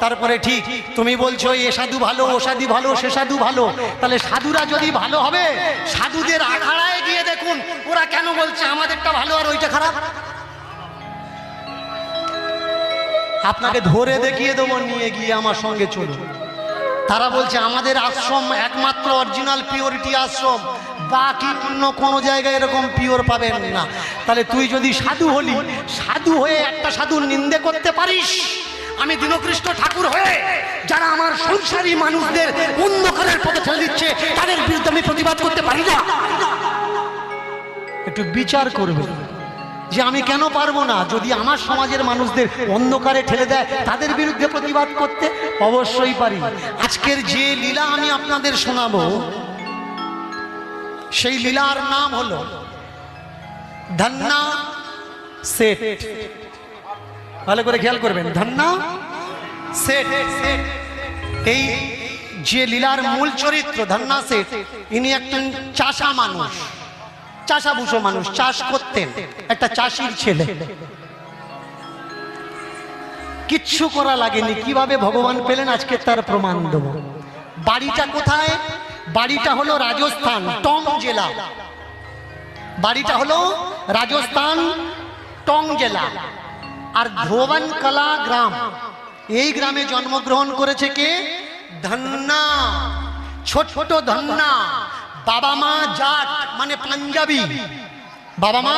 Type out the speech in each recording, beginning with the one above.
তারপরে ঠিক তুমি বলছো এ সাধু ভালো, ও সাধু ভালো, সে সাধু ভালো, তাহলে সাধুরা যদি ভালো হবে, সাধুদের আখাড়ায় গিয়ে দেখুন ওরা কেন বলছে আমাদেরটা ভালো আর ওইটা খারাপ। আপনাকে ধরে দেখিয়ে দেবো, নিয়ে গিয়ে আমার সঙ্গে চলুন। তারা বলছে আমাদের আশ্রম একমাত্র অরিজিনাল পিওরিটি আশ্রম, বাকি অন্য কোনো জায়গায় এরকম পিওর পাবেন না। তাহলে তুই যদি সাধু হলি, সাধু হয়ে একটা সাধুর নিন্দে করতে পারিস? আমি দীনকৃষ্ণ ঠাকুর হয়ে যারা আমার সংসারী মানুষদের অন্ধকারের পথে ঠেলে দিচ্ছে তাদের বিরুদ্ধে আমি প্রতিবাদ করতে পারি না? একটু বিচার করবে যে আমি কেন পারবো না? যদি আমার সমাজের মানুষদের অন্ধকারে ঠেলে দেয় তাদের বিরুদ্ধে প্রতিবাদ করতে অবশ্যই পারি। আজকের যে লীলা আমি আপনাদের শোনাবো, সেই লীলার নাম হলো ধন্না সেট। ভালো করে খেয়াল করবেন, ধন্না সেট। এই যে লীলার মূল চরিত্র ধন্না সেট, ইনি একজন চাষা মানুষ, চাষাভুষো মানুষ, চাষ করতেন, একটা চাষির ছেলে। কিচ্ছু করা লাগেনি, কিভাবে ভগবান পেলেন আজকে তার প্রমাণ দেব। বাড়িটা কোথায়? বাড়িটা হলো রাজস্থান, টং জেলা। বাড়িটা হলো রাজস্থান টং জেলা। আর ধোবন কলা গ্রাম, এই গ্রামে জন্মগ্রহণ করেছে কে? ধন্না, ছোট ধন্না। বাবা মা জাট মানে পাঞ্জাবি, বাবা মা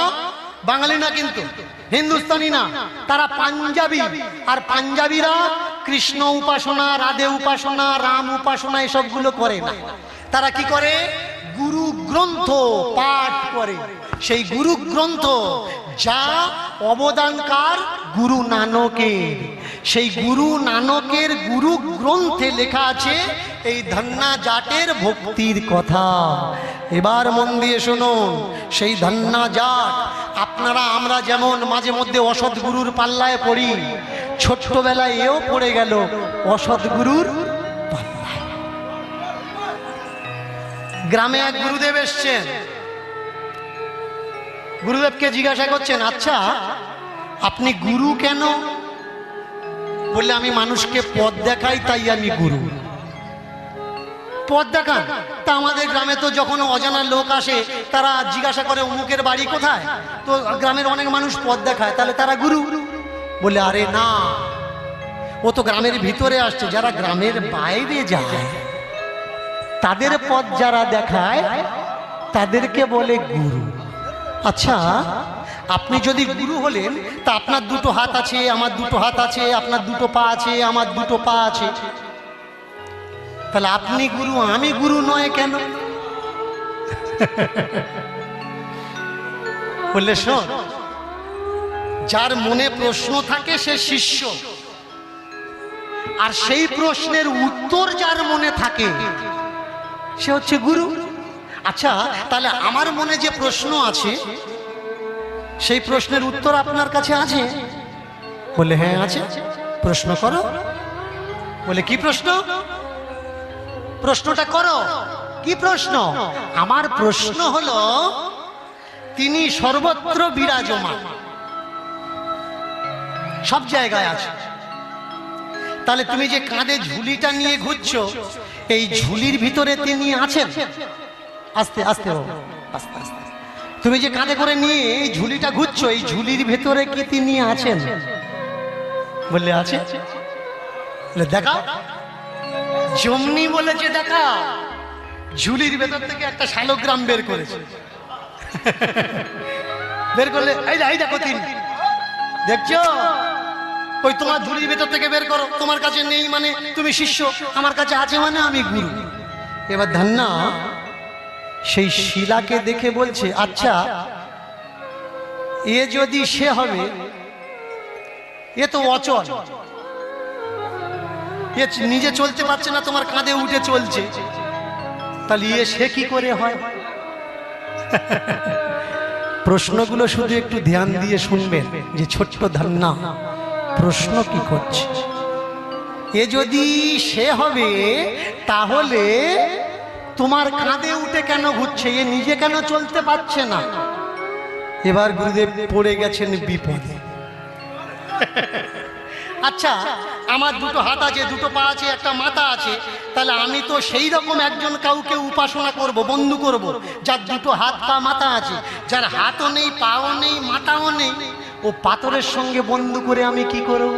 বাঙালি না, কিন্তু হিন্দুস্তানি না, তারা পাঞ্জাবি। আর পাঞ্জাবিরা কৃষ্ণ উপাসনা, রাধে উপাসনা, রাম উপাসনা এসবগুলো করে না। তারা কি করে? গুরু গ্রন্থ পাঠ করে। সেই গুরু গ্রন্থ যা অবদানকার গুরু নানকের, সেই গুরু নানকের গুরু গ্রন্থে লেখা আছে এই ধন্না জাটের ভক্তির কথা। এবার মন দিয়ে শুনুন, সেই ধন্না জাট, আপনারা আমরা যেমন মাঝে মধ্যে অসৎ গুরুর পাল্লায় পড়ি, ছোট্টবেলায় এও পড়ে গেল অসৎ গুরুর পাল্লায়। গ্রামে এক গুরুদেব এসছেন, গুরুদেবকে জিজ্ঞাসা করছেন, আচ্ছা আপনি গুরু কেন? বললে আমি মানুষকে পথ দেখাই তাই আমি গুরু। পথ দেখান? তা আমাদের গ্রামে তো যখন অজানা লোক আসে তারা জিজ্ঞাসা করে অমুকের বাড়ি কোথায়, তো গ্রামের অনেক মানুষ পথ দেখায়, তাহলে তারা গুরু? বলে আরে না, ও তো গ্রামের ভিতরে আসছে, যারা গ্রামের বাইরে যায় তাদের পথ যারা দেখায় তাদেরকে বলে গুরু। আচ্ছা আপনি যদি গুরু হলেন, তা আপনার দুটো হাত আছে, আমার দুটো হাত আছে, আপনার দুটো পা আছে, আমার দুটো পা আছে, তাহলে আপনি গুরু আমি গুরু নয় কেন? বললে শোন, যার মনে প্রশ্ন থাকে সে শিষ্য, আর সেই প্রশ্নের উত্তর যার মনে থাকে সে হচ্ছে গুরু। আচ্ছা তাহলে আমার মনে যে প্রশ্ন আছে সেই প্রশ্নের উত্তর আপনার কাছে আছে? বলে হ্যাঁ আছে। প্রশ্ন করো। বলে কি প্রশ্ন? প্রশ্নটা করো। কি প্রশ্ন? আমার প্রশ্ন হলো তিনি সর্বত্র বিরাজমান, সব জায়গায় আছে। তাহলে তুমি যে কাঁধে ঝুলিটা নিয়ে ঘুরছো, এই ঝুলির ভিতরে তিনি আছেন? আস্তে আস্তে আস্তে আস্তে। তুমি যে কাঁধে করে নিয়ে এই ঝুলিটা ঘুরছো, এই ঝুলির ভেতরে কি তিনি আছেন? বললে আছে। বলে দেখাও। জমনি বলেছে দেখাও। ঝুলির ভেতর থেকে একটা শালগ্রাম বের করেছে। বের করলে এই দেখো তিনি, দেখছো? ওই তোমার ঝুলির ভেতর থেকে বের করো। তোমার কাছে নেই মানে তুমি শিষ্য, আমার কাছে আছে মানে আমি গুরু। এবার ধন্না সেই শিলাকে দেখে বলছে, আচ্ছা এ যদি সে হবে, এ তো অচল, এ নিজে চলতে পারছে না, তোমার কাঁধে উঠে চলছে, তাহলে এ সে কি করে হয়? প্রশ্নগুলো শুধু একটু ধ্যান দিয়ে শুনবেন যে ছোট্ট ধন্না প্রশ্ন কি করছে। এ যদি সে হবে তাহলে তোমার কাঁধে উঠে কেন ঘুরছে? এ নিজে কেন চলতে পারছে না? এবার গুরুদেব পড়ে গেছেন বিপদে। আচ্ছা আমার দুটো হাত আছে, দুটো পা আছে, একটা মাথা আছে, তাহলে আমি তো সেই রকম একজন কাউকে উপাসনা করব, বন্ধু করব, যার দুটো হাত পা মাথা আছে। যার হাতও নেই, পাও নেই, মাথাও নেই, ও পাথরের সঙ্গে বন্ধু করে আমি কি করব?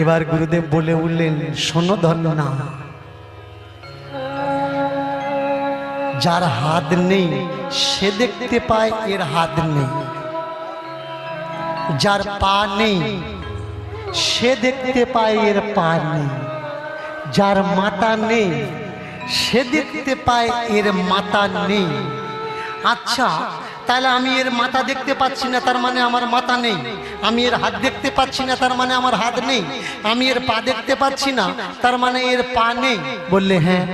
এবার গুরুদেব বলে উঠলেন, শোনো ধন্যা, যার হাত নেই সে দেখতে পায় এর হাত নেই, যার পা নেই সে দেখতে পায় এর পা নেই, যার মাথা নেই সে দেখতে পায় এর মাথা নেই। আচ্ছা তাহলে আমি এর মাথা দেখতে পাচ্ছি না, তার মানে আমার মাথা নেই। আমি এর হাত দেখতে পাচ্ছি না, তার মানে আমার হাত নেই। আমি এর পা দেখতে পাচ্ছি না, তার মানে এর পা নেই। বললে হ্যাঁ,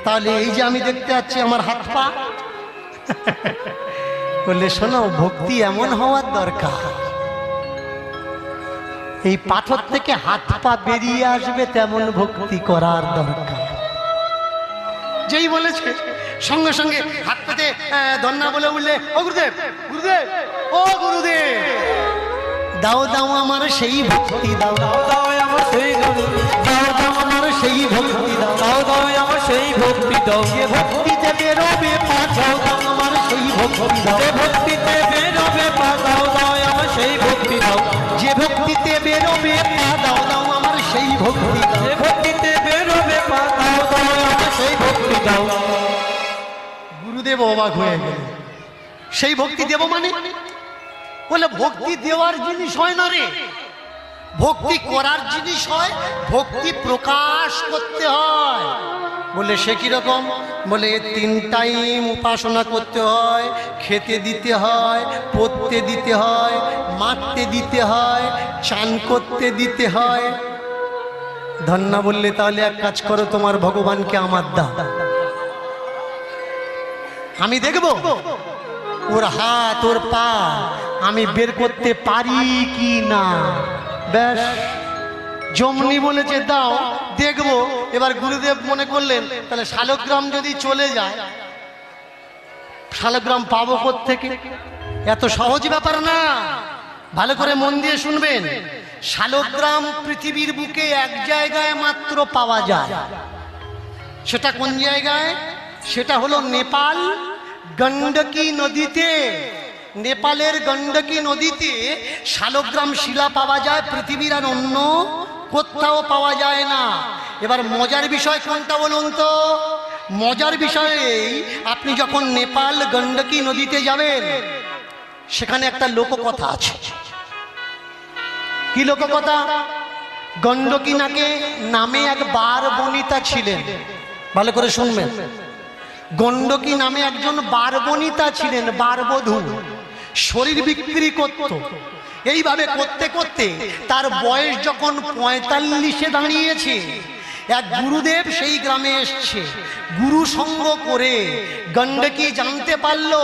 তাহলে এই যে আমি দেখতে পাচ্ছি আমার হাত পা। বললে শোনো, ভক্তি এমন হওয়ার দরকার, এই পাথর থেকে হাত পা বেরিয়ে আসবে তেমন ভক্তি করার দরকার। যেই বলেছে সঙ্গে সঙ্গে হাত পেতে ধন্যা বলে উঠলে, ও গুরুদেব, গুরুদেব, ও গুরুদেব, দাও দাও আমার সেই ভক্তি, দাও দাও আমার সেই ভক্তি, দাও দাও আমার সেই ভক্তি, দাও দাও আমার সেই ভক্তি, দাও যে ভক্তিতে বেরোবে পা, দাও দাও আমার সেই ভক্তি, দাও যে ভক্তিতে বেরোবে পা, দাও দাও আমার সেই ভক্তি, দাও যে ভক্তিতে বেরোবে পা, দাও দাও আমার সেই ভক্তি, যে ভক্তিতে বেরোবে পা, দাও দাও আমার সেই ভক্তি, দাও। গুরুদেব অবাক হয়ে গেল, সেই ভক্তি দেব মানে? বলে ভক্তি দেওয়ার জিনিস হয় না রে, ভক্তি করার জিনিস হয়, ভক্তি প্রকাশ করতে হয়। বলে সে কিরকম? বলে 3 টাইম উপাসনা করতে হয়, খেতে দিতে হয়, পড়তে দিতে হয়, মারতে দিতে হয়, চান করতে দিতে হয়। ধন্যা বললে তাহলে এক কাজ করো, তোমার ভগবানকে আমার দাও, আমি দেখব ওর হাত ওর পা আমি বের করতে পারি কি না। ব্যাস, জমনি বলেছে দাও, দেখবো। এবার গুরুদেব মনে করলেন তাহলে শালগ্রাম যদি চলে যায়, শালগ্রাম পাবো কোত্থেকে? এত সহজ ব্যাপার না, ভালো করে মন দিয়ে শুনবেন। শালগ্রাম পৃথিবীর বুকে এক জায়গায় মাত্র পাওয়া যায়। সেটা কোন জায়গায়? সেটা হলো নেপাল গণ্ডকী নদীতে। নেপালের গণ্ডকী নদীতে শালগ্রাম শিলা পাওয়া যায়, পৃথিবীর আর অন্য কোথাও পাওয়া যায় না। এবার মজার বিষয় কোনটা বলুন তো? মজার বিষয় এই, আপনি যখন নেপাল গণ্ডকী নদীতে যাবেন, সেখানে একটা লোককথা আছে। কি লোককথা? গণ্ডকী নামে এক বার বনিতা ছিলেন। ভালো করে শুনবেন, গণ্ডকী নামে একজন বারবনিতা ছিলেন, বারবধূ, শরীর বিক্রি করত। এইভাবে করতে করতে তার বয়স যখন 45-এ দাঁড়িয়েছে, এক গুরুদেব সেই গ্রামে এসছে। গুরু সঙ্গ করে গণ্ডকী জানতে পারলো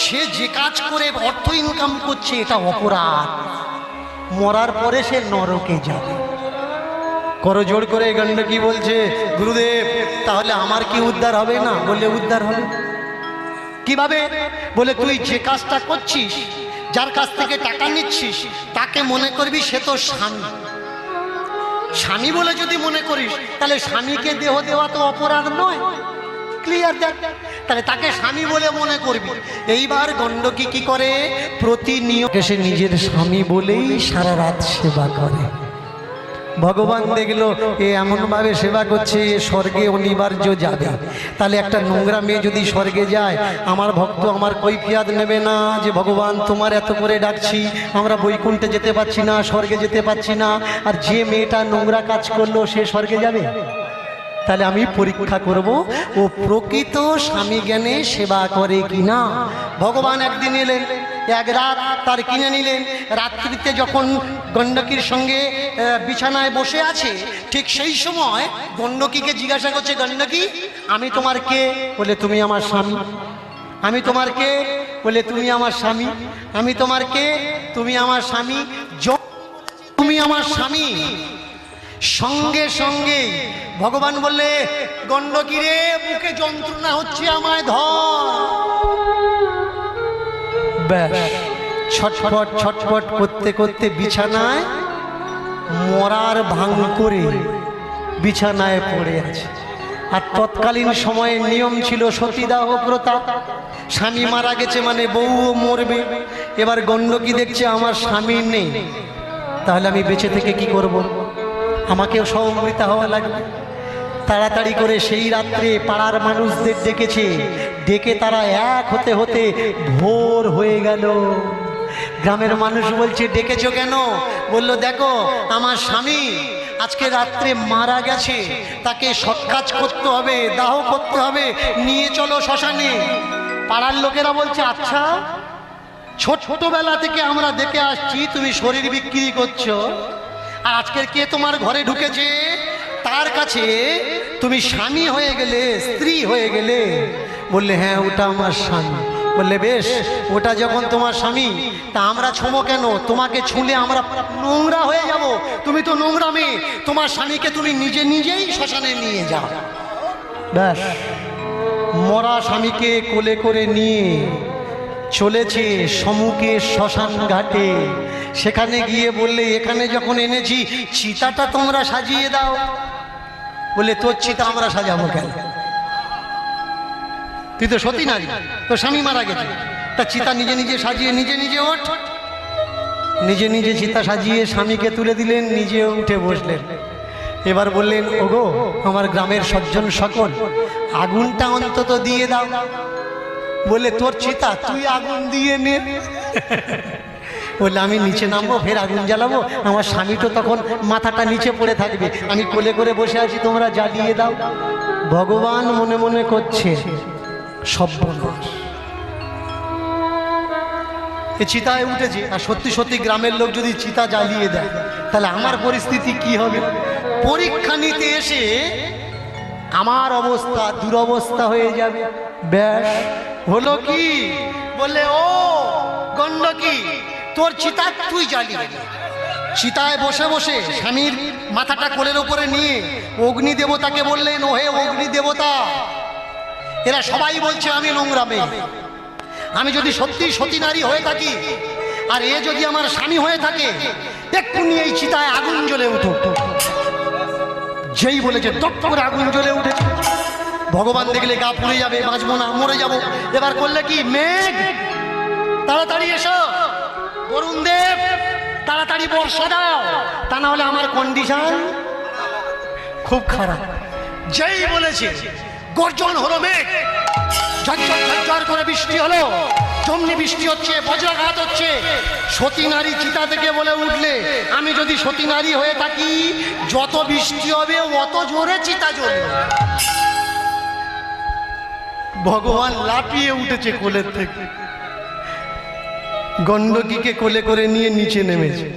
সে যে কাজ করে অর্থ ইনকাম করছে এটা অপরাধ, মরার পরে সে নরকে যাবে। করজোড় করে গণ্ডকী বলছে, গুরুদেব তাহলে আমার কি উদ্ধার হবে না? বলে উদ্ধার হবে। কিভাবে? বলে তুই যে কাজটা করছিস, যার কাছ থেকে টাকা নিচ্ছিস, তাকে মনে করবি সে তো স্বামী। স্বামী বলে যদি মনে করিস, তাহলে স্বামীকে দেহ দেওয়া তো অপরাধ নয়। ক্লিয়ার? দেখ, তাহলে তাকে স্বামী বলে মনে করবি। এইবার গণ্ডকী কি করে? প্রতিনিয়ত সে নিজের স্বামী বলেই সারা রাত সেবা করে। ভগবান দেখলো এ এমনভাবে সেবা করছে, এ স্বর্গে অনিবার্য যাবে। তাহলে একটা নোংরা মেয়ে যদি স্বর্গে যায়, আমার ভক্ত আমার কৈফিয়াত নেবে না যে ভগবান তোমার এত করে ডাকছি, আমরা বৈকুণ্ঠে যেতে পারছি না, স্বর্গে যেতে পারছি না, আর যে মেয়েটা নোংরা কাজ করলো সে স্বর্গে যাবে? তাহলে আমি পরীক্ষা করব ও প্রকৃত স্বামী জ্ঞানে সেবা করে কিনা। ভগবান একদিন এলেন, এক রাত তার কিনে নিলেন। রাত্রিতে যখন গণ্ডকীর সঙ্গে বিছানায় বসে আছে, ঠিক সেই সময় গণ্ডকীকে জিজ্ঞাসা করছে, গণ্ডকী আমি তোমার কে? বলে তুমি আমার স্বামী। আমি তোমার কে? বলে তুমি আমার স্বামী। আমি তোমার কে? তুমি আমার স্বামী। তুমি আমার স্বামী। সঙ্গে সঙ্গে ভগবান বললে, গণ্ডকী রে, বুকে যন্ত্রণা হচ্ছে, আমায় ধর। ব্যাস, ছটফট ছটফট করতে করতে বিছানায় মরার ভাঙ করে বিছানায় পড়ে আছে। আর তৎকালীন সময়ের নিয়ম ছিল সতীদাহ প্রথা। স্বামী মারা গেছে মানে বউও মরবে। এবার গণ্ডকী দেখছে আমার স্বামী নেই, তাহলে আমি বেঁচে থেকে কি করব? আমাকেও সহমৃতা হওয়া লাগবে। তাড়াতাড়ি করে সেই রাত্রে পাড়ার মানুষদের ডেকেছে, ডেকে তারা এক হতে হতে ভোর হয়ে গেল। গ্রামের মানুষ বলছে ডেকেছো কেন? বলল দেখো আমার স্বামী আজকে রাত্রে মারা গেছে, তাকে সৎকাজ করতে হবে, দাহ করতে হবে, নিয়ে চলো শ্মশানে। পাড়ার লোকেরা বলছে আচ্ছা, ছোটবেলা থেকে আমরা দেখে আসছি তুমি শরীর বিক্রি করছো, আর আজকের কে তোমার ঘরে ঢুকেছে তার কাছে তুমি স্বামী হয়ে গেলে, স্ত্রী হয়ে গেলে? বললে হ্যাঁ ওটা আমার স্বামী। বললে বেশ, ওটা যখন তোমার স্বামী তা আমরা ছোঁবো কেন? তোমাকে ছুঁলে আমরা নোংরা হয়ে যাব, তুমি তো নোংরা মেয়ে, তোমার স্বামীকে তুমি নিজে নিজেই শ্মশানে নিয়ে যাও। ব্যাস, মরা স্বামীকে কোলে করে নিয়ে চলেছে সমুখে শ্মশান ঘাটে। সেখানে গিয়ে বললে এখানে যখন এনেছি চিতাটা তোমরা সাজিয়ে দাও। বলে তোর চিতা আমরা সাজাবো কেন? তুই তো সতী নারী, তোর স্বামী মারা গেছে, তা চিতা নিজে নিজে সাজিয়ে নিজে নিজে ওঠ। নিজে নিজে চিতা সাজিয়ে স্বামীকে তুলে দিলেন, নিজেও উঠে বসলেন। এবার বললেন ওগো আমার গ্রামের সজ্জন সকল, আগুনটা অন্তত দিয়ে দাও। বলে তোর চিতা তুই আগুন দিয়ে নে। বললে আমি নিচে নামবো, ফের আগুন জ্বালাবো, আমার স্বামী তো তখন মাথাটা নিচে পড়ে থাকবে, আমি কোলে করে বসে আছি, তোমরা জ্বালিয়ে দাও। ভগবান মনে মনে করছে সর্বনাশ, এ চিতায় উঠেছে, আর সত্যি সত্যি গ্রামের লোক যদি চিতা জ্বালিয়ে দেয় তাহলে আমার পরিস্থিতি কি হবে? পরীক্ষা নিতে এসে আমার অবস্থা দুরবস্থা হয়ে যাবে। ব্যাস, হলো কি? বললে ও গণ্ডকী, তোর চিতা তুই জ্বালিয়ে দে। চিতায় বসে বসে স্বামীর মাথাটা কোলের উপরে নিয়ে অগ্নি দেবতাকে বললেন ও হে অগ্নি দেবতা, এরা সবাই বলছে আমি নোংরা মেয়ে, আমি যদি সত্যি সতী নারী হয়ে থাকি আর এ যদি আমার স্বামী হয়ে থাকে, এক্ষুনি এই চিতায় আগুন জ্বলে উঠো। যেই বলেছে দপ করে আগুন জ্বলে উঠেছে। ভগবান দেখলে গা পুড়ে যাবে, বাঁচবো না, মরে যাব। এবার করলে কি, মেঘ তাড়াতাড়ি এসো, বরুণ দেব তাড়াতাড়ি বর্ষা দাও, তা না হলে আমার কন্ডিশন খুব খারাপ। যেই বলেছে গর্জন হলো মেঘ, ঝরঝর ঝরঝর করে বৃষ্টি হলো, জমনি বৃষ্টি হচ্ছে, বজ্রাঘাত হচ্ছে। সতী নারী চিতা থেকে বলে উঠলে আমি যদি সতী নারী হয়ে থাকি, যত বৃষ্টি হবে অত জোরে চিতা জ্বলবে। ভগবান লাফিয়ে উঠেছে কোলের থেকে, গণ্ডকীকে কোলে করে নিয়ে নিচে নেমেছে।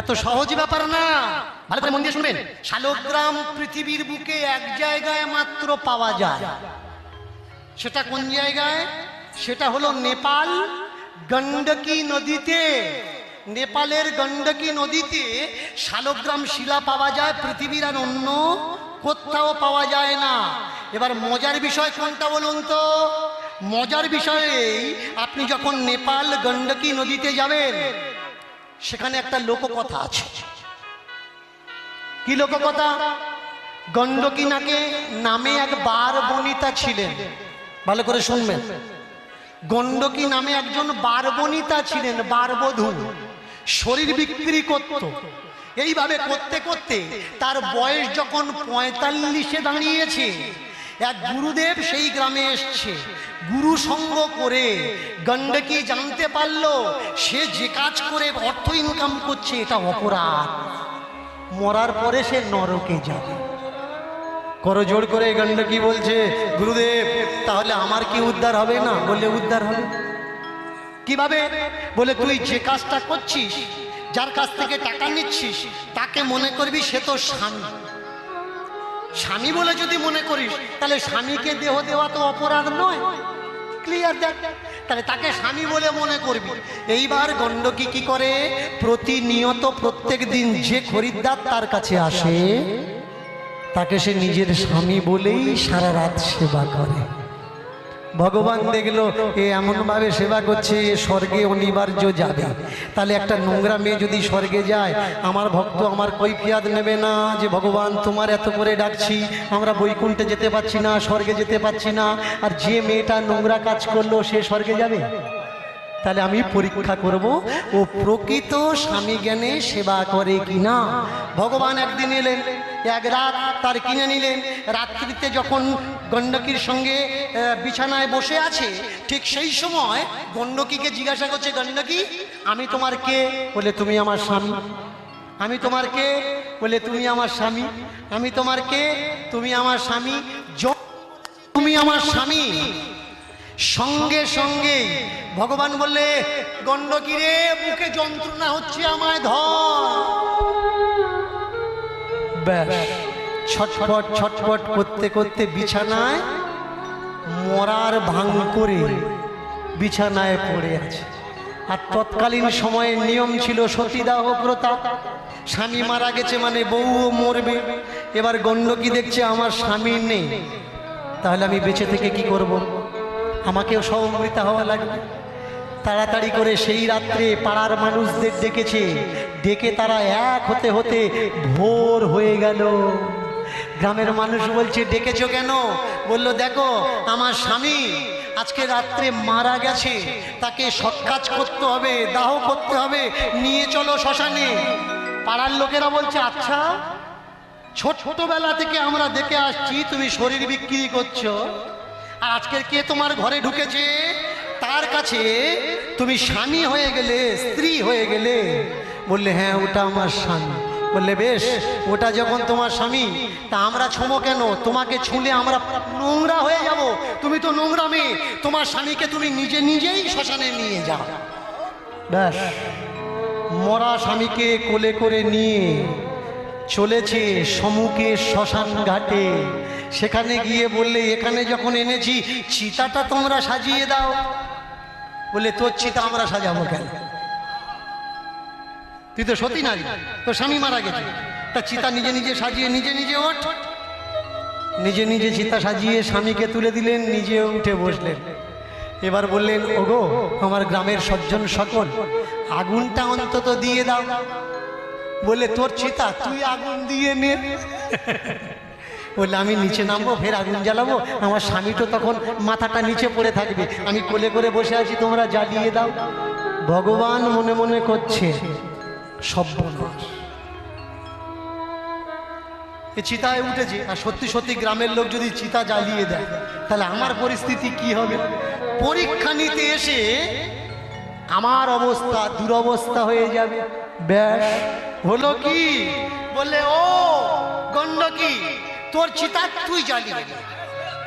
এত সহজ ব্যাপার না, ভালো করে মন দিয়ে শুনবেন। শালগ্রাম পৃথিবীর বুকে এক জায়গায় মাত্র পাওয়া যায়। সেটা কোন জায়গায়? সেটা হলো নেপাল গণ্ডকী নদীতে। নেপালের গণ্ডকী নদীতে শালগ্রাম শিলা পাওয়া যায়, পৃথিবীর আর অন্য কোথাও পাওয়া যায় না। এবার মজার বিষয় কোনটা বলুন তো? মজার বিষয়ে আপনি যখন নেপাল গণ্ডকী নদীতে যাবেন, সেখানে একটা লোককথা আছে। কি লোককথা? গণ্ডকী নামে এক বার বনিতা ছিলেন। ভালো করে শুনবেন। গণ্ডকী নামে একজন বার বনিতা ছিলেন, বারবধূ, শরীর বিক্রি করত। এইভাবে করতে করতে তার বয়স যখন 45-এ দাঁড়িয়েছে, এক গুরুদেব সেই গ্রামে এসছে। গুরু সঙ্গ করে গণ্ডকী জানতে পারলো সে যে কাজ করে অর্থ ইনকাম করছে এটা অপরাধ, মরার পরে সে নরকে যাবে। করজোড় করে গণ্ডকী বলছে গুরুদেব তাহলে আমার কি উদ্ধার হবে না? বলে উদ্ধার হবে। কিভাবে? বলে তুই যে কাজটা করছিস, যার কাছ থেকে টাকা নিচ্ছিস, তাকে মনে করবি সে তো স্বামী। স্বামী বলে যদি মনে করিস তাহলে স্বামীকে দেহ দেওয়া তো অপরাধ নয়। ক্লিয়ার? দেখ, তাহলে তাকে স্বামী বলে মনে করবি। এইবার গণ্ডকী কি করে? প্রতিনিয়ত প্রত্যেক দিন যে খরিদ্দার তার কাছে আসে তাকে সে নিজের স্বামী বলেই সারা রাত সেবা করে। ভগবান দেখলো এ এমনভাবে সেবা করছে এ স্বর্গে অনিবার্য যাবে। তাহলে একটা নোংরা মেয়ে যদি স্বর্গে যায়, আমার ভক্ত আমার কৈফিয়াত নেবে না যে ভগবান তোমার এত করে ডাকছি, আমরা বৈকুণ্ঠে যেতে পারছি না, স্বর্গে যেতে পারছি না, আর যে মেয়েটা নোংরা কাজ করলো সে স্বর্গে যাবে? তাহলে আমি পরীক্ষা করব ও প্রকৃত স্বামী জ্ঞানে সেবা করে কিনা। ভগবান একদিন এলেন, এক রাত তার কিনে নিলেন। রাত্রিতে যখন গণ্ডকীর সঙ্গে বিছানায় বসে আছে, ঠিক সেই সময় গণ্ডকীকে জিজ্ঞাসা করছে, গণ্ডকী আমি তোমার কে? বলে তুমি আমার স্বামী। আমি তোমার কে? বলে তুমি আমার স্বামী। আমি তোমার কে? তুমি আমার স্বামী। তুমি আমার স্বামী। সঙ্গে সঙ্গে ভগবান বললে, গণ্ডকী রে মুখে যন্ত্রণা হচ্ছে, আমায় ধর। ব্যাস, ছটফট ছটফট করতে করতে বিছানায় মরার ভান করে বিছানায় পড়ে আছে। আর তৎকালীন সময়ের নিয়ম ছিল সতীদাহ প্রথা। স্বামী মারা গেছে মানে বউও মরবে। এবার গণ্ডকী দেখছে আমার স্বামী নেই, তাহলে আমি বেঁচে থেকে কি করব? আমাকেও সহমৃতা হওয়া লাগবে। তাড়াতাড়ি করে সেই রাত্রে পাড়ার মানুষদের ডেকেছে, ডেকে তারা এক হতে হতে ভোর হয়ে গেল। গ্রামের মানুষ বলছে, ডেকেছো কেন? বলল, দেখো আমার স্বামী আজকে রাত্রে মারা গেছে, তাকে সৎকাজ করতে হবে, দাহ করতে হবে, নিয়ে চলো শ্মশানে। পাড়ার লোকেরা বলছে, আচ্ছা ছোটবেলা থেকে আমরা দেখে আসছি তুমি শরীর বিক্রি করছো, আর আজকের কে তোমার ঘরে ঢুকেছে তার কাছে তুমি স্বামী হয়ে গেলে, স্ত্রী হয়ে গেলে? বললে, হ্যাঁ ওটা আমার স্বামী। বললে, বেশ, ওটা যখন তোমার স্বামী, তা আমরা ছোঁবো কেন? তোমাকে ছুঁলে আমরা নোংরা হয়ে যাব। তুমি তো নোংরা মেয়ে, তোমার স্বামীকে তুমি নিজে নিজেই শ্মশানে নিয়ে যাও। ব্যাস, মরা স্বামীকে কোলে করে নিয়ে চলেছে সম্মুখে শ্মশান ঘাটে। সেখানে গিয়ে বললে, এখানে যখন এনেছি চিতাটা তোমরা সাজিয়ে দাও। বলে, তোর চিতা আমরা সাজাবো কেন? তুই তো সতী নারী, তোর স্বামী মারা গেছে, তা চিতা নিজে নিজে সাজিয়ে নিজে নিজে ওঠ। নিজে নিজে চিতা সাজিয়ে স্বামীকে তুলে দিলেন, নিজে উঠে বসলেন। এবার বললেন, ওগো আমার গ্রামের সজ্জন সকল, আগুনটা অন্তত দিয়ে দাও। বলে, তোর চিতা তুই আগুন দিয়ে নে। বললে, আমি নিচে নামবো, ফের আগুন জ্বালাবো? আমার স্বামী তো তখন মাথাটা নিচে পড়ে থাকবে, আমি কোলে করে বসে আছি, তোমরা জ্বালিয়ে দাও। ভগবান মনে মনে করছে, সর্বনাশ, এ চিতায় উঠেছে, আর সত্যি সত্যি গ্রামের লোক যদি চিতা জ্বালিয়ে দেয়, তাহলে আমার পরিস্থিতি কি হবে? পরীক্ষা নিতে এসে আমার অবস্থা দুরবস্থা হয়ে যাবে। ব্যাস, হলো কি? বললে, ও গণ্ডকী, তোর চিতা তুই জ্বালিয়ে।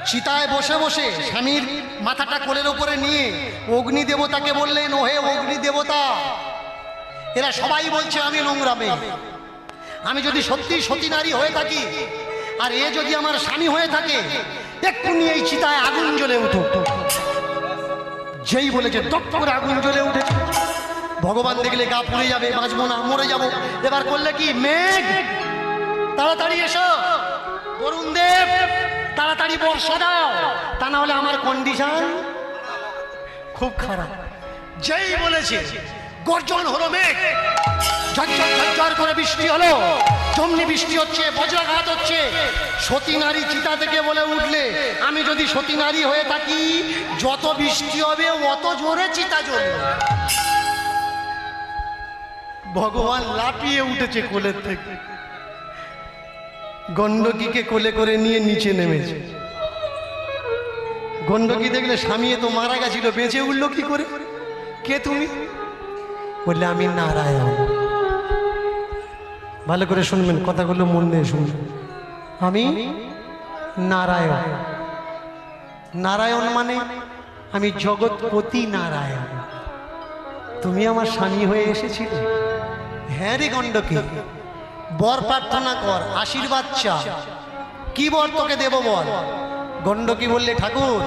চিতায় বসে বসে স্বামীর মাথাটা কোলের উপরে নিয়ে অগ্নি দেবতাকে বললেন, ওহে অগ্নি দেবতা, এরা সবাই বলছে আমি নোংরা মেয়ে। আমি যদি সত্যি সতী নারী হয়ে থাকি, আর এ যদি আমার স্বামী হয়ে থাকে, এক্ষুনি এই চিতায় আগুন জ্বলে উঠো। যেই বলেছে দপ করে আগুন জ্বলে উঠেছে। ভগবান দেখলে গা পুড়ে যাবে, বাঁচবো না, মরে যাব। এবার করলে কি, মেঘ তাড়াতাড়ি এসো, বরুণ দেব তাড়াতাড়ি বর্ষা দাও, তা না হলে আমার কন্ডিশন খুব খারাপ। যেই বলেছে গর্জন হলো মেঘ, ঝরঝর ঝরঝর করে বৃষ্টি হলো, জমনি বৃষ্টি হচ্ছে, বজ্রাঘাত হচ্ছে। সতী নারী চিতা থেকে বলে উঠলে, আমি যদি সতী নারী হয়ে থাকি, যত বৃষ্টি হবে অত জোরে চিতা জ্বলবে। ভগবান লাফিয়ে উঠেছে কোলের থেকে, গণ্ডকীকে কোলে করে নিয়ে নিচে নেমেছে। গণ্ডকী দেখলে স্বামী তো মারা গেছিল, বেঁচে উঠলো কি করে? কে তুমি? বললে, আমি নারায়ণ। ভালো করে শুনবেন, কথাগুলো মন দিয়ে শুনবেন। আমি নারায়ণ। নারায়ণ মানে আমি জগৎপতি নারায়ণ। তুমি আমার স্বামী হয়ে এসেছিলে? হ্যাঁ রে গণ্ডকী, বর প্রার্থনা কর, আশীর্বাদ চা। কি বর তোকে দেব বল? গণ্ডকী বললে, ঠাকুর,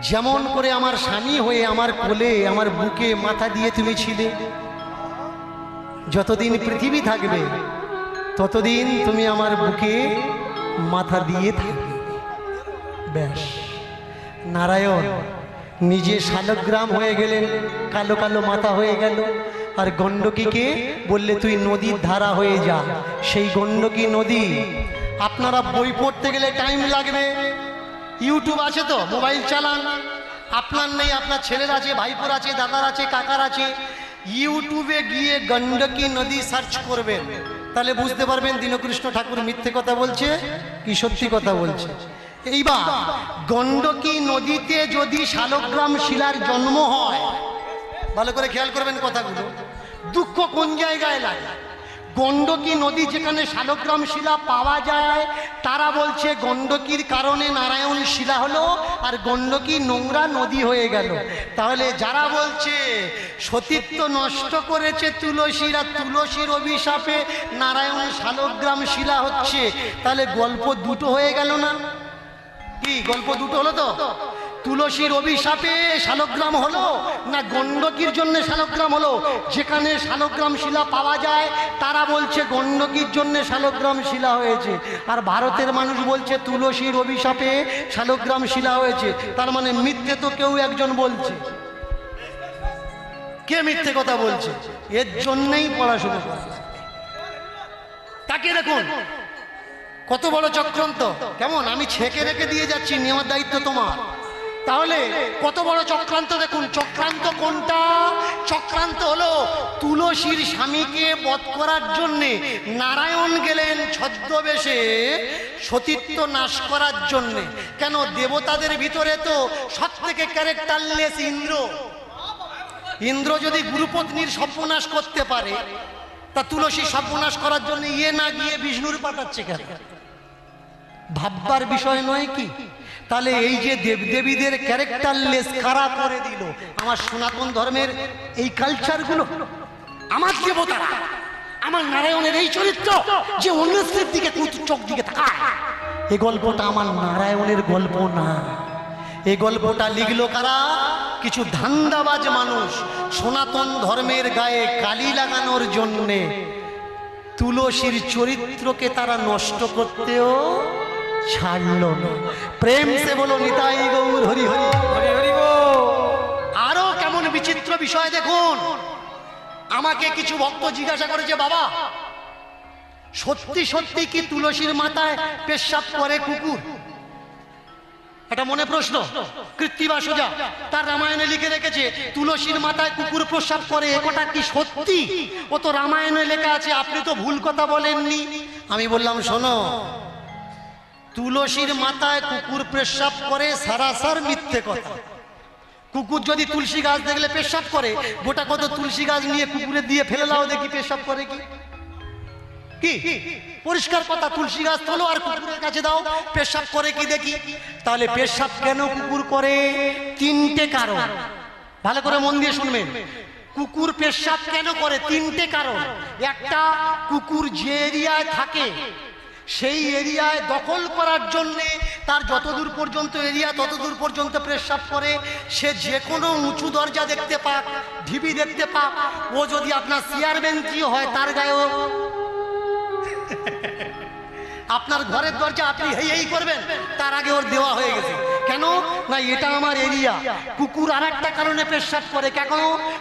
যেমন করে আমার স্বামী হয়ে আমার কোলে আমার বুকে মাথা দিয়ে তুমি ছিলে, যতদিন পৃথিবী থাকবে ততদিন তুমি আমার বুকে মাথা দিয়ে থাকবে। ব্যাস, নারায়ণ নিজে শালগ্রাম হয়ে গেলেন, কালো কালো মাথা হয়ে গেল, আর গণ্ডকীকে বললে তুই নদীর ধারা হয়ে যা। সেই গণ্ডকী নদী, আপনারা বই পড়তে গেলে টাইম লাগবে, ইউটিউব আছে তো, মোবাইল চালান, আপনার নেই, আপনার ছেলের আছে, ভাইপোর আছে, দাদার আছে, কাকার আছে, ইউটিউবে গিয়ে গণ্ডকী নদী সার্চ করবেন, তাহলে বুঝতে পারবেন দীনকৃষ্ণ ঠাকুর মিথ্যে কথা বলছে কি সত্যি কথা বলছে। এইবার গণ্ডকী নদীতে যদি শালগ্রাম শিলার জন্ম হয়, ভালো করে খেয়াল করবেন কথাগুলো, দুঃখ কোন জায়গায় লাগে? গণ্ডকী নদী যেখানে শালগ্রাম শিলা পাওয়া যায়, তারা বলছে গণ্ডকীর কারণে নারায়ণ শিলা হলো, আর গণ্ডকী নোংরা নদী হয়ে গেল। তাহলে যারা বলছে সতীত্ব নষ্ট করেছে তুলসীর, আর তুলসীর অভিশাপে নারায়ণ শালগ্রাম শিলা হচ্ছে, তাহলে গল্প দুটো হয়ে গেল না? কি গল্প দুটো হলো তো? তুলসীর অভিশাপে শালগ্রাম হলো, না গণ্ডকীর জন্য শালগ্রাম হলো? যেখানে শালগ্রাম শিলা পাওয়া যায় তারা বলছে গণ্ডকীর জন্য শালগ্রাম শিলা হয়েছে, আর ভারতের মানুষ বলছে তুলসীর অভিশাপে শালগ্রাম শিলা হয়েছে। তার মানে মিথ্যে তো কেউ একজন বলছে। কে মিথ্যে কথা বলছে? এর জন্যই পড়াশোনা করা। তাকে দেখুন কত বড় চক্রান্ত, কেমন আমি ছেঁকে রেখে দিয়ে যাচ্ছি, নেওয়ার দায়িত্ব তোমার। তাহলে কত বড় চক্রান্ত দেখুন। চক্রান্ত কোনটা? চক্রান্ত হলো তুলসীর স্বামীকে বধ করার জন্যে নারায়ণ গেলেন ছদ্মবেশে সতীত্ব নাশ করার জন্যে। কেন? দেবতাদের ভিতরে তো সব থেকে ক্যারেক্টারলেস ইন্দ্র। ইন্দ্র যদি গুরুপত্নীর সর্বনাশ করতে পারে, তা তুলসী সর্বনাশ করার জন্য ইয়ে না গিয়ে বিষ্ণুর পাঠাচ্ছে কেন? ভাববার বিষয় নয় কি? তাহলে এই যে দেবদেবীদের ক্যারেক্টারলেস কারা করে দিল? আমার সনাতন ধর্মের এই কালচারগুলো। আমার দেবতারা, আমার নারায়ণের এই চরিত্র যে অন্য স্ত্রীর দিকে চোখ দিকে তাকায়, এই গল্পটা আমার নারায়ণের গল্প না। এই গল্পটা লিখলো কারা? কিছু ধান্দাবাজ মানুষ সনাতন ধর্মের গায়ে কালি লাগানোর জন্যে। তুলসীর চরিত্রকে তারা নষ্ট করতেও ছাড়লো না। প্রেম সে বলো নিতাই গৌর হরি হরি হরি হরি বল। আরো কেমন বিচিত্র বিষয় দেখুন। আমাকে কিছু ভক্ত জিজ্ঞাসা করেছে, বাবা সত্যি সত্যি কি তুলসীর মাথায় পেশাব করে কুকুর? এটা মনে প্রশ্ন। কৃত্তিবা সোজা তার রামায়ণে লিখে রেখেছে তুলসীর মাথায় কুকুর প্রস্রাব করে। এটা কি সত্যি? ও তো রামায়ণে লেখা আছে, আপনি তো ভুল কথা বলেননি। আমি বললাম শোনো, তুলসীর মাথায় কুকুর পেশাব করে সারাসার মিথ্যে কথা। কুকুর যদি তুলসী গাছ দেখলে পেশাব করে, গোটা কত তুলসী গাছ নিয়ে কুকুরে দিয়ে ফেলে দাও দেখি পেশাব করে কি? কি পরিষ্কার কথা, তুলসী গাছ তোলো আর কুকুরের কাছে দাও, পেশাব করে কি দেখি। তাহলে পেশাব কেন কুকুর করে? তিনটে কারণ, ভালো করে মন দিয়ে শুনবেন। কুকুর পেশাব কেন করে? তিনটে কারণ। একটা, কুকুর যে এরিয়ায় থাকে সেই এরিয়ায় দখল করার জন্যে তার যতদূর পর্যন্ত এরিয়া ততদূর পর্যন্ত পেশাব করে। সে যে কোনো উঁচু দরজা দেখতে পাক, ঢিবি দেখতে পাক, ও যদি আপনার চেয়ারম্যান কি হয় তার গায়েও, আপনার ঘরের দরজা আপনি এই করবেন, তার আগে ওর দেওয়া হয়ে গেছে। কেন না এটা আমার এরিয়া। কুকুর আর একটা কারণে পেশাব করে। কেন?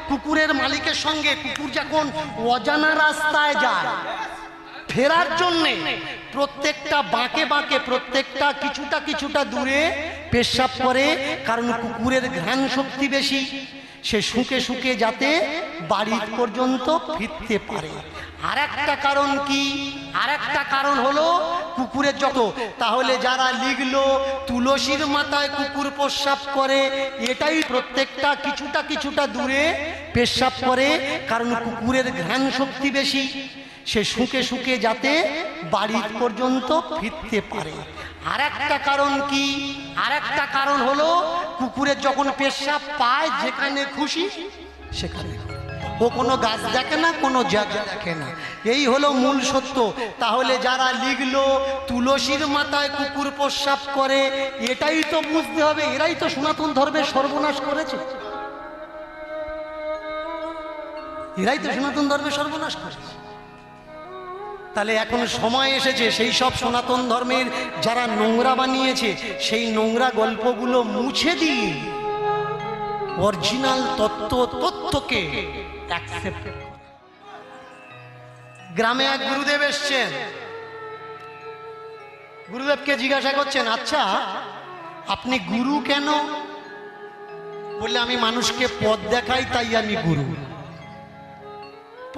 কুকুরের মালিকের সঙ্গে কুকুর যখন অজানা রাস্তায় যায়, ফেরার জন্যে প্রত্যেকটা বাঁকে বাঁকে, প্রত্যেকটা কিছুটা কিছুটা দূরে পেশাব করে। কারণ কুকুরের ঘ্রাণ শক্তি বেশি, সে শুকে শুকে যাতে বাড়ি পর্যন্ত ফিরতে পারে। আর একটা কারণ কি? আর একটা কারণ হলো কুকুরের যত। তাহলে যারা লিখলো তুলসীর মাথায় কুকুর প্রস্রাব করে, এটাই প্রত্যেকটা কিছুটা কিছুটা দূরে পেশাব করে, কারণ কুকুরের ঘ্রাণ শক্তি বেশি, সে শুকে শুকে যাতে বাড়ি পর্যন্ত ফিরতে পারে। আর একটা কারণ কি? আর একটা কারণ হলো কুকুরের যখন পেশাব পায় যেখানে খুশি সেখানে, ও কোনো গাছ দেখে না, কোনো জায়গা দেখে না। এই হলো মূল সত্য। তাহলে যারা লিখলো তুলসীর মাথায় কুকুর প্রস্রাব করে, এটাই তো বুঝতে হবে, এরাই তো সনাতন ধর্মের সর্বনাশ করেছে। এরাই তো সনাতন ধর্মের সর্বনাশ করেছে। তাহলে এখন সময় এসেছে সেই সব সনাতন ধর্মের যারা নোংরা বানিয়েছে সেই নোংরা গল্পগুলো মুছে দিয়ে অরিজিনাল তথ্যকে অ্যাকসেপ্ট। গ্রামে এক গুরুদেব এসছেন, গুরুদেবকে জিজ্ঞাসা করছেন, আচ্ছা আপনি গুরু কেন? বললে আমি মানুষকে পথ দেখাই তাই আমি গুরু।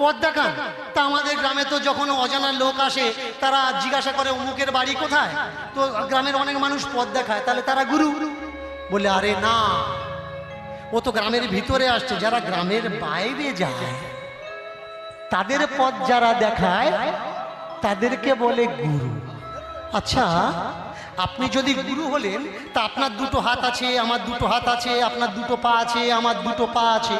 পথ দেখান? তা আমাদের গ্রামে তো যখন অজানা লোক আসে তারা জিজ্ঞাসা করে অমুকের বাড়ি কোথায়, তো গ্রামের অনেক মানুষ পথ দেখায়, তাহলে তারা গুরু? বলে আরে না, ও তো গ্রামের ভিতরে আসছে, যারা গ্রামের বাইরে যায় তাদের পথ যারা দেখায় তাদেরকে বলে গুরু। আচ্ছা আপনি যদি গুরু হলেন তা আপনার দুটো হাত আছে, আমার দুটো হাত আছে, আপনার দুটো পা আছে, আমার দুটো পা আছে,